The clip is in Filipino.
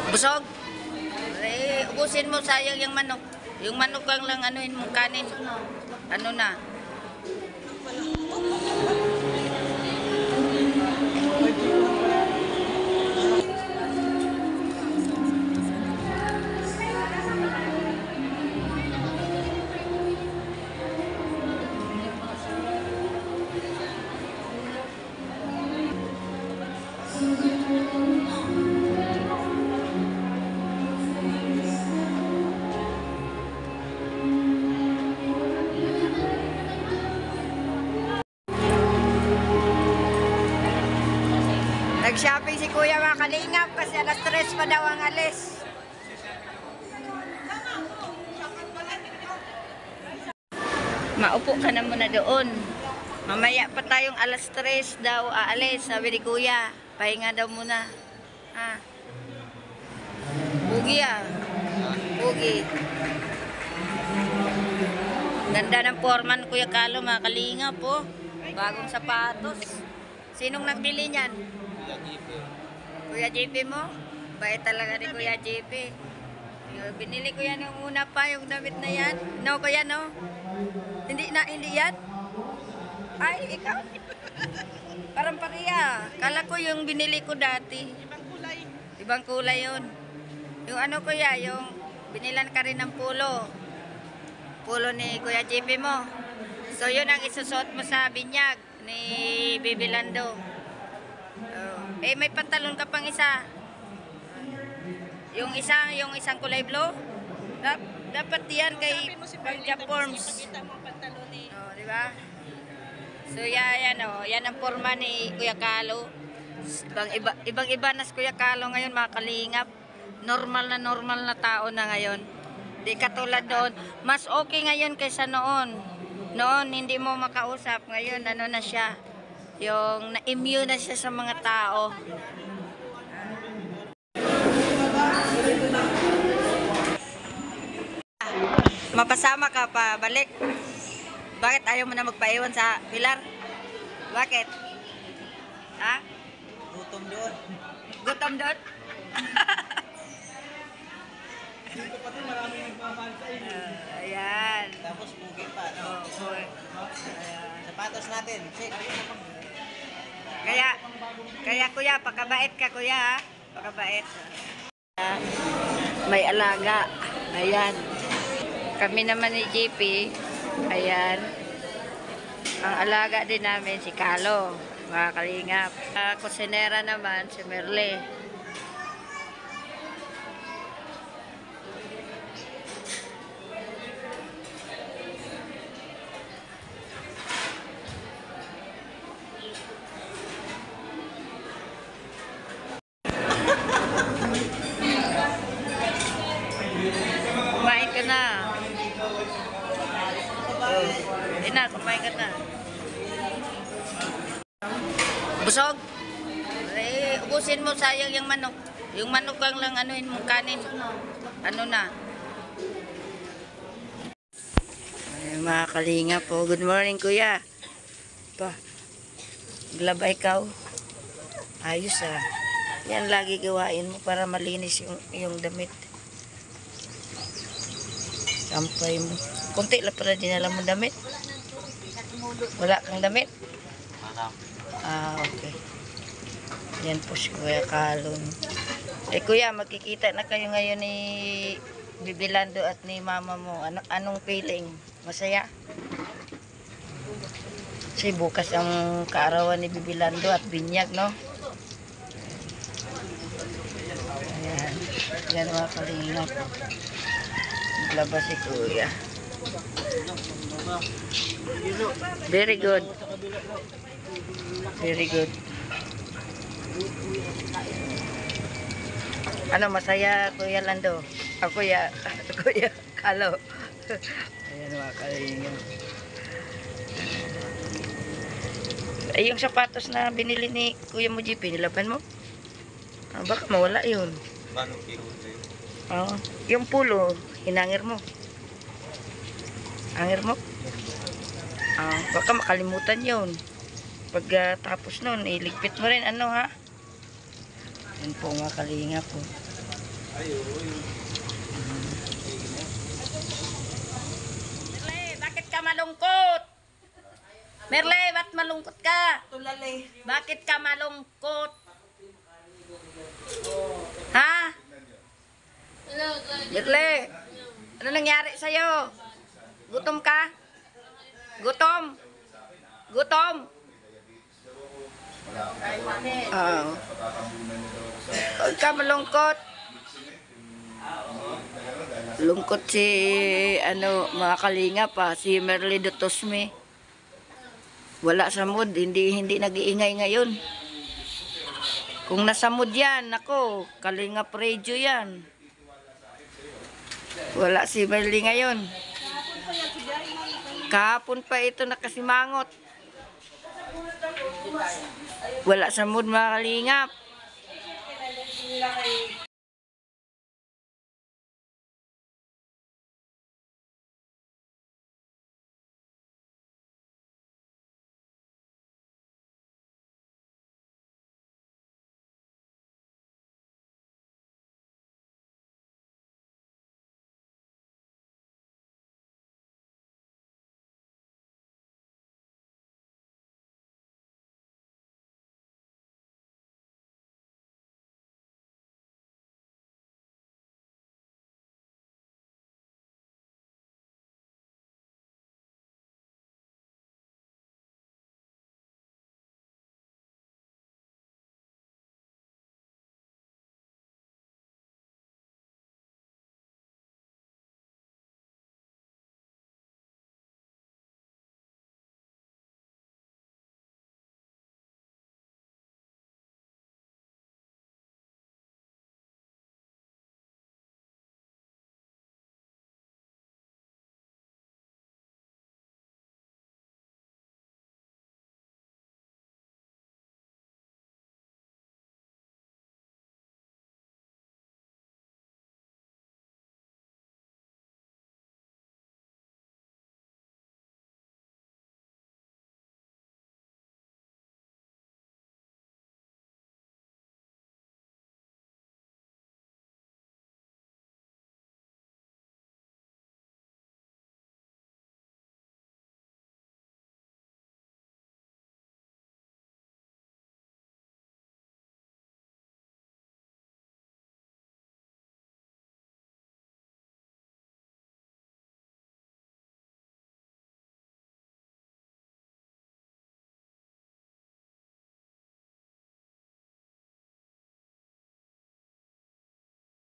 Busog? Eh, ubusin mo, sayang yung manok. Yung manok lang anuin mo, kanin. Ano na? Nag-shopping si Kuya mga kalingap kasi alas 3 pa daw ang alis. Maupo ka na muna doon. Mamaya pa tayong alas 3 daw aalis, sabi ni Kuya. Pahinga daw muna. Ha? Pugi ah. Pugi. Ganda ng foreman Kuya Carlo mga kalingap po. Bagong sapatos. Sinong nagbili niyan? Kuya JP mo? Bait talaga ni Kuya JP. Binili ko yan yung una pa, yung damit na yan. No, Kuya, no? Hindi yan? Ay, ikaw? Parang pareha. Kala ko yung binili ko dati. Ibang kulay. Ibang kulay yun. Yung ano, Kuya, yung binilan ka rin ng pulo. Pulo ni Kuya JP mo. So, yun ang isusot mo sa binyag ni Bibi Lando. Eh, may pantalon ka pang isa. Yung isang kulay blue. Dapat yan kay Pagka-Forms. Oh, di ba? So, yan oh. Yan ang forma ni Kuya Carlo. Ibang-iba na si Kuya Carlo ngayon, mga kalingap. Normal na tao na ngayon. Di katulad doon. Mas okay ngayon kaysa noon. Noon, hindi mo makausap. Ngayon, ano na siya. Yung na-immune na siya sa mga tao. Mapasama ka pa, balik. Bakit ayaw mo na magpaiwan sa Pilar? Bakit? Ha? Gutom doon. Gutom doon? Dito pati marami nagmamahal sa inyo. Ayan. Tapos pugi pa. Oh, boy. Sapatos natin. Check. Kaya Kuya, pakabait ka Kuya ha? Pakabait. May alaga. Ayan. Kami naman ni JP. Ayan. Ang alaga din namin si Carlo. Mga kalingap. Kusinera naman si Merle. Kumain ka na. Kumain ka na. Busog? Eh, ubusin mo, sayang yung manok. Yung manok lang anuin mo, kanin. Ano na? Ay, mga kalinga po. Good morning, Kuya. Pa, glaba ikaw. Ayos ah. Yan lagi gawain mo para malinis yung damit. Sampay mo. Kunti lang pala dinala mo damit. Wala kang damit? Okay. Yan po si Kuya Carlo. Eh Kuya, magkikita na kayo ngayon ni Bibi Lando at ni Mama mo. Anong feeling? Masaya? Kasi bukas ang kaarawan ni Bibi Lando at binyag, no? Ayan. Yan mga kalingap. Labas si Kuya. Very good. Very good. Ano, masaya Kuya Lando? Kuya Carlo. Ayan mga kalingap. Ay, yung sapatos na binili ni Kuya mo JP, nilaban mo? Baka mawala yun. Yung pulo, hinangir mo. Hangir mo? Baka makalimutan yun. Pag tapos nun, iligpit mo rin. Ano ha? Yan po mga kalinga po. Merle, bakit ka malungkot? Merle, ba't malungkot ka? Tulalay. Bakit ka malungkot? Ha? Merle, ano nangyari sa'yo? Gutom ka? Gutom? Gutom? Oo. Huwag ka malungkot. Lungkot si, mga kalinga pa, si Merle Dutosme. Wala sa mood, hindi nag-iingay ngayon. Kung nasa mood yan, ako, kalinga prejo yan. Wala si Merle ngayon. Kahapon pa ito nakasimangot. Wala sa mood mga kalingap.